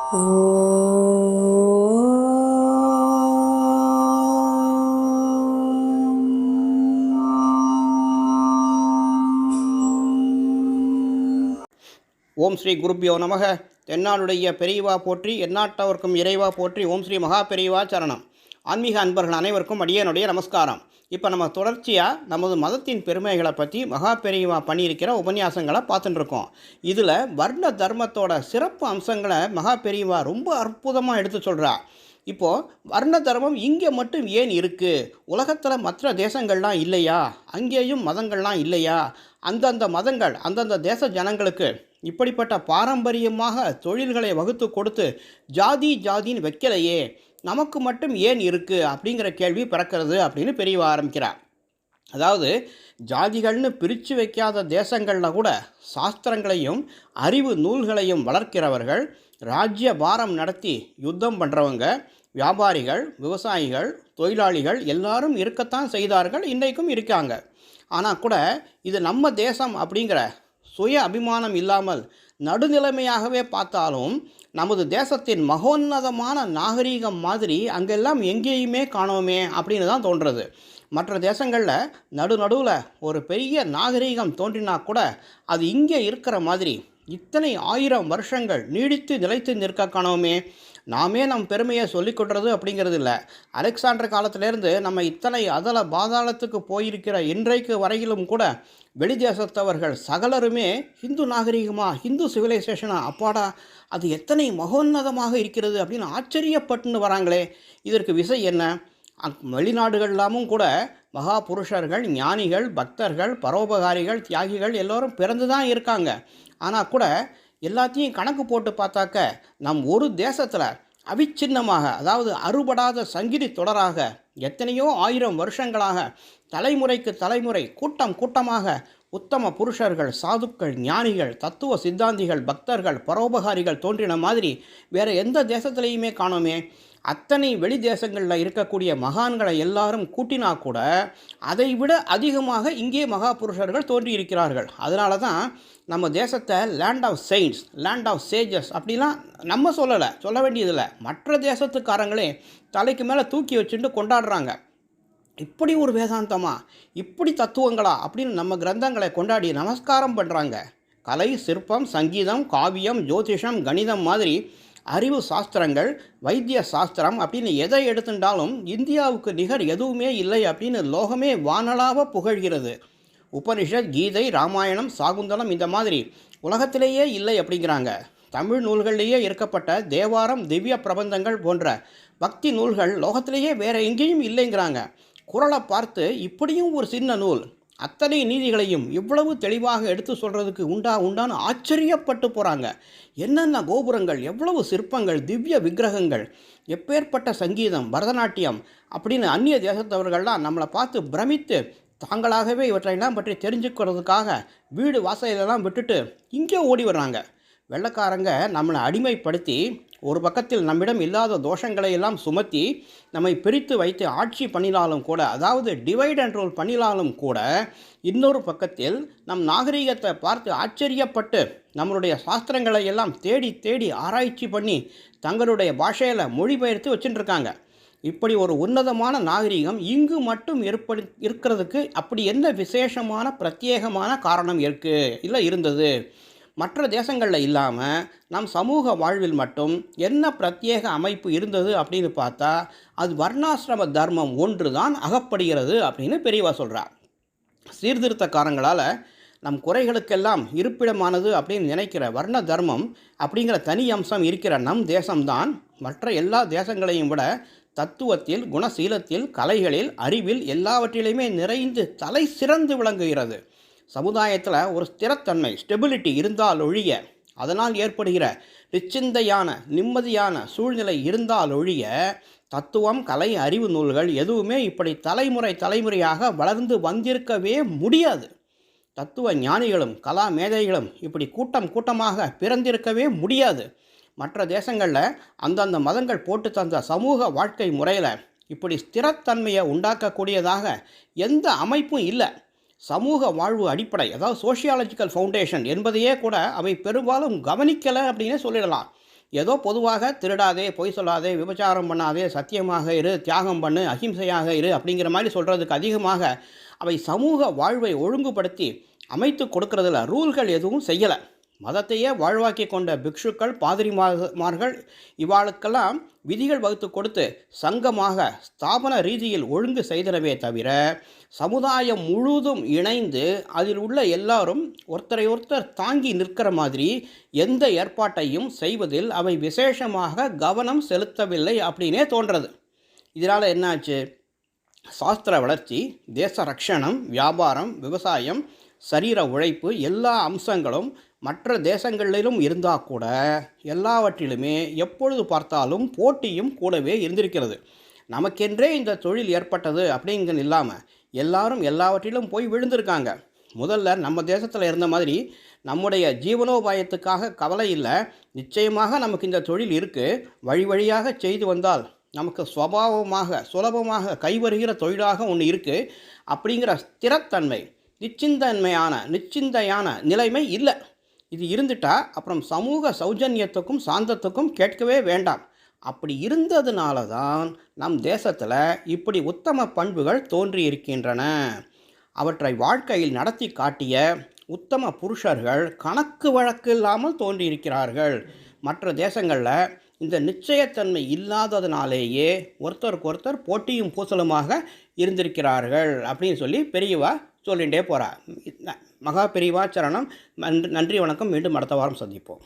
ஓம் ஸ்ரீ குருப்பியோ நமக. தென்னாடுடைய பெரியவா போற்றி, எந்நாட்டவர்க்கும் இறைவா போற்றி. ஓம் ஸ்ரீ மகா பெரியவா சரணம். ஆன்மீக அன்பர்கள் அனைவருக்கும் அடியனுடைய நமஸ்காரம். இப்போ நம்ம தொடர்ச்சியாக நமது மதத்தின் பெருமைகளை பற்றி மகா பெரியவா பண்ணியிருக்கிற உபன்யாசங்களை பார்த்துட்டு இருக்கோம். இதில் வர்ண தர்மத்தோட சிறப்பு அம்சங்களை மகா பெரியவா ரொம்ப அற்புதமாக எடுத்து சொல்கிறா. இப்போது வர்ண தர்மம் இங்கே மட்டும் ஏன் இருக்குது? உலகத்தில் மற்ற தேசங்கள்லாம் இல்லையா? அங்கேயும் மதங்கள்லாம் இல்லையா? அந்தந்த மதங்கள் அந்தந்த தேச ஜனங்களுக்கு இப்படிப்பட்ட பாரம்பரியமாக தொழில்களை வகுத்து கொடுத்து ஜாதின்னு வைக்கலையே, நமக்கு மட்டும் ஏன் இருக்குது அப்படிங்கிற கேள்வி பிறக்கிறது அப்படின்னு பெரியவா ஆரம்பிக்கிறார். அதாவது ஜாதிகள்னு பிரித்து வைக்காத தேசங்களில் கூட சாஸ்திரங்களையும் அறிவு நூல்களையும் வளர்க்கிறவர்கள், ராஜ்ய பாரம் நடத்தி யுத்தம் பண்ணுறவங்க, வியாபாரிகள், விவசாயிகள், தொழிலாளிகள் எல்லாரும் இருக்கத்தான் செய்தார்கள், இன்றைக்கும் இருக்காங்க. ஆனால் கூட இது நம்ம தேசம் அப்படிங்கிற சுய அபிமானம் இல்லாமல் நடுநிலைமையாகவே பார்த்தாலும் நமது தேசத்தின் மகோன்னதமான நாகரீகம் மாதிரி அங்கெல்லாம் எங்கேயுமே காணோமே அப்படின்னு தான் தோன்றுறது. மற்ற தேசங்களில் நடுவில் ஒரு பெரிய நாகரீகம் தோன்றினா கூட அது இங்கே இருக்கிற மாதிரி இத்தனை 1000 வருஷங்கள் நீடித்து நிலைத்து நிற்க காணோமே. நாமே நம் பெருமையை சொல்லிக்கொள்வது அப்படிங்கிறது இல்லை. அலெக்சாண்டர் காலத்திலேருந்து நம்ம இத்தனை அதல பாதாளத்துக்கு போயிருக்கிற இன்றைக்கு வரையிலும் கூட வெளி தேசத்தவர்கள் சகலருமே ஹிந்து நாகரீகமாக, ஹிந்து சிவிலைசேஷனா, அப்பாடா அது எத்தனை மகோன்னதமாக இருக்கிறது அப்படின்னு ஆச்சரியப்பட்டுன்னு வராங்களே. இதற்கு விசை என்ன? வெளிநாடுகள்லாமும் கூட மகா புருஷர்கள், ஞானிகள், பக்தர்கள், பரோபகாரிகள், தியாகிகள் எல்லோரும் பிறந்து தான் இருக்காங்க. ஆனால் கூட எல்லாத்தையும் கணக்கு போட்டு பார்த்தாக்க நம் ஒரு தேசத்தில் அவிச்சின்னமாக, அதாவது அறுபடாத சங்கிலி தொடராக எத்தனையோ 1000 வருஷங்களாக தலைமுறைக்கு தலைமுறை கூட்டமாக உத்தம புருஷர்கள், சாதுக்கள், ஞானிகள், தத்துவ சித்தாந்திகள், பக்தர்கள், பரோபகாரிகள் தோன்றின மாதிரி வேறு எந்த தேசத்துலேயுமே காணோமே. அத்தனை வெளி தேசங்களில் இருக்கக்கூடிய மகான்களை எல்லாரும் கூட்டினா கூட அதை விட அதிகமாக இங்கே மகா புருஷர்கள் தோன்றியிருக்கிறார்கள். அதனால தான் நம்ம தேசத்தை land of saints, land of sages அப்படிலாம் நம்ம சொல்ல வேண்டியதில்லை. மற்ற தேசத்துக்காரங்களே தலைக்கு மேலே தூக்கி வச்சுட்டு கொண்டாடுறாங்க. இப்படி ஒரு வேதாந்தமா, இப்படி தத்துவங்களா அப்படின்னு நம்ம கிரந்தங்களை கொண்டாடி நமஸ்காரம் பண்ணுறாங்க. கலை, சிற்பம், சங்கீதம், காவியம், ஜோதிஷம், கணிதம் மாதிரி அறிவு சாஸ்திரங்கள், வைத்திய சாஸ்திரம் அப்படின்னு எதை எடுத்துட்டாலும் இந்தியாவுக்கு நிகர் எதுவுமே இல்லை அப்படின்னு லோகமே வானளாக புகழ்கிறது. உபனிஷத், கீதை, ராமாயணம், சாகுந்தலம் இந்த மாதிரி உலகத்திலேயே இல்லை அப்படிங்கிறாங்க. தமிழ் நூல்களிலேயே இருக்கப்பட்ட தேவாரம், திவ்ய பிரபந்தங்கள் போன்ற பக்தி நூல்கள் லோகத்திலேயே வேறு எங்கேயும் இல்லைங்கிறாங்க. குறளை பார்த்து இப்படியும் ஒரு சின்ன நூல் அத்தனை நீதிகளையும் இவ்வளவு தெளிவாக எடுத்து சொல்கிறதுக்கு உண்டான்னு ஆச்சரியப்பட்டு போகிறாங்க. என்னென்ன கோபுரங்கள், எவ்வளவு சிற்பங்கள், திவ்ய விக்கிரகங்கள், எப்பேற்பட்ட சங்கீதம், பரதநாட்டியம் அப்படின்னு அந்நிய தேசத்தவர்கள்லாம் நம்மளை பார்த்து பிரமித்து தாங்களாகவே இவற்றையெல்லாம் பற்றி தெரிஞ்சுக்கிறதுக்காக வீடு வாசலெல்லாம் விட்டுட்டு இங்கே ஓடி வர்றாங்க. வெள்ளைக்காரங்க நம்மளை அடிமைப்படுத்தி ஒரு பக்கத்தில் நம்மிடம் இல்லாத தோஷங்களை எல்லாம் சுமத்தி நம்மை பிரித்து வைத்து ஆட்சி பண்ணினாலும் கூட, அதாவது டிவைட் அண்ட் ரூல் பண்ணினாலும் கூட, இன்னொரு பக்கத்தில் நம் நாகரிகத்தை பார்த்து ஆச்சரியப்பட்டு நம்மளுடைய சாஸ்திரங்களை எல்லாம் தேடி ஆராய்ச்சி பண்ணி தங்களுடைய பாஷையில் மொழிபெயர்த்து வச்சுட்டுருக்காங்க. இப்படி ஒரு உன்னதமான நாகரிகம் இங்கு மட்டும் இருக்கிறதுக்கு அப்படி என்ன விசேஷமான பிரத்யேகமான காரணம் இருந்தது? மற்ற தேசங்களில் இல்லாமல் நம் சமூக வாழ்வில் மட்டும் என்ன பிரத்யேக அமைப்பு இருந்தது அப்படின்னு பார்த்தா அது வர்ணாசிரம தர்மம் ஒன்று தான் அகப்படுகிறது அப்படின்னு பெரியவா சொல்கிறார். சீர்திருத்தக்காரங்களால் நம் குறைகளுக்கெல்லாம் இருப்பிடமானது அப்படின்னு நினைக்கிற வர்ண தர்மம் அப்படிங்கிற தனி அம்சம் இருக்கிற நம் தேசம்தான் மற்ற எல்லா தேசங்களையும் விட தத்துவத்தில், குணசீலத்தில், கலைகளில், அறிவில் எல்லாவற்றிலையுமே நிறைந்து தலை சிறந்து விளங்குகிறது. சமுதாயத்தில் ஒரு ஸ்திரத்தன்மை, ஸ்டெபிலிட்டி இருந்தால் ஒழிய, அதனால் ஏற்படுகிற நிச்சிந்தையான நிம்மதியான சூழ்நிலை இருந்தால் ஒழிய தத்துவம், கலை, அறிவு நூல்கள் எதுவுமே இப்படி தலைமுறையாக வளர்ந்து வந்திருக்கவே முடியாது. தத்துவ ஞானிகளும் கலா மேதைகளும் இப்படி கூட்டமாக பிறந்திருக்கவே முடியாது. மற்ற தேசங்களில் அந்தந்த மதங்கள் போட்டு தந்த சமூக வாழ்க்கை முறையில் இப்படி ஸ்திரத்தன்மையை உண்டாக்கக்கூடியதாக எந்த அமைப்பும் இல்லை. சமூக வாழ்வு அடிப்படை, அதாவது சோஷியாலஜிக்கல் ஃபவுண்டேஷன் என்பதையே கூட அவை பெரும்பாலும் கவனிக்கலை அப்படின்னே சொல்லிடலாம். ஏதோ பொதுவாக திருடாதே, பொய் சொல்லாதே, விபச்சாரம் பண்ணாதே, சத்தியமாக இரு, தியாகம் பண்ணு, அஹிம்சையாக இரு அப்படிங்கிற மாதிரி சொல்கிறதுக்கு அதிகமாக அவை சமூக வாழ்வை ஒழுங்குபடுத்தி அமைத்து கொடுக்கறதில்ல. ரூல்கள் எதுவும் செய்யலை. மதத்தையே வாழ்வாக்கி கொண்ட பிக்ஷுக்கள், பாதிரிமார்கள் இவாளுக்கெல்லாம் விதிகள் வகுத்து கொடுத்து சங்கமாக ஸ்தாபன ரீதியில் ஒழுங்கு செய்தனவே தவிர சமுதாயம் முழுதும் இணைந்து அதில் உள்ள எல்லாரும் ஒருத்தரை ஒருத்தர் தாங்கி நிற்கிற மாதிரி எந்த ஏற்பாட்டையும் செய்வதில் அவை விசேஷமாக கவனம் செலுத்தவில்லை அப்படின்னே தோன்றது. இதனால் என்னாச்சு? சாஸ்திர வளர்ச்சி, தேச ரக்ஷணம், வியாபாரம், விவசாயம், சரீர உழைப்பு எல்லா அம்சங்களும் மற்ற தேசங்களிலும் இருந்தால் கூட எல்லாவற்றிலுமே எப்பொழுது பார்த்தாலும் போட்டியும் கூடவே இருந்திருக்கிறது. நமக்கென்றே இந்த தொழில் ஏற்பட்டது அப்படிங்கிறது இல்லாமல் எல்லாரும் எல்லாவற்றிலும் போய் விழுந்திருக்காங்க. முதல்ல நம்ம தேசத்தில் இருந்த மாதிரி நம்முடைய ஜீவனோபாயத்துக்காக கவலை இல்லை. நிச்சயமாக நமக்கு இந்த தொழில் இருக்குது, வழி வழியாக செய்து வந்தால் நமக்கு சுலபமாக கைவருகிற தொழிலாக ஒன்று இருக்குது அப்படிங்கிற ஸ்திரத்தன்மை, நிச்சிந்தையான நிலைமை இல்லை. இது இருந்துட்டால் அப்புறம் சமூக சௌஜன்யத்துக்கும் சாந்தத்துக்கும் கேட்கவே வேண்டாம். அப்படி இருந்ததுனால தான் நம் தேசத்தில் இப்படி உத்தம பண்புகள் தோன்றியிருக்கின்றன. அவற்றை வாழ்க்கையில் நடத்தி காட்டிய உத்தம புருஷர்கள் கணக்கு வழக்கு இல்லாமல் தோன்றியிருக்கிறார்கள். மற்ற தேசங்களில் இந்த நிச்சயத்தன்மை இல்லாததுனாலேயே ஒருத்தருக்கு போட்டியும் பூசலுமாக இருந்திருக்கிறார்கள் அப்படின்னு சொல்லி பெரியவா சொல்லிகிட்டே போகிறார். மகா பெரியவா சரணம். நன்றி, வணக்கம். மீண்டும் அடுத்த வாரம் சந்திப்போம்.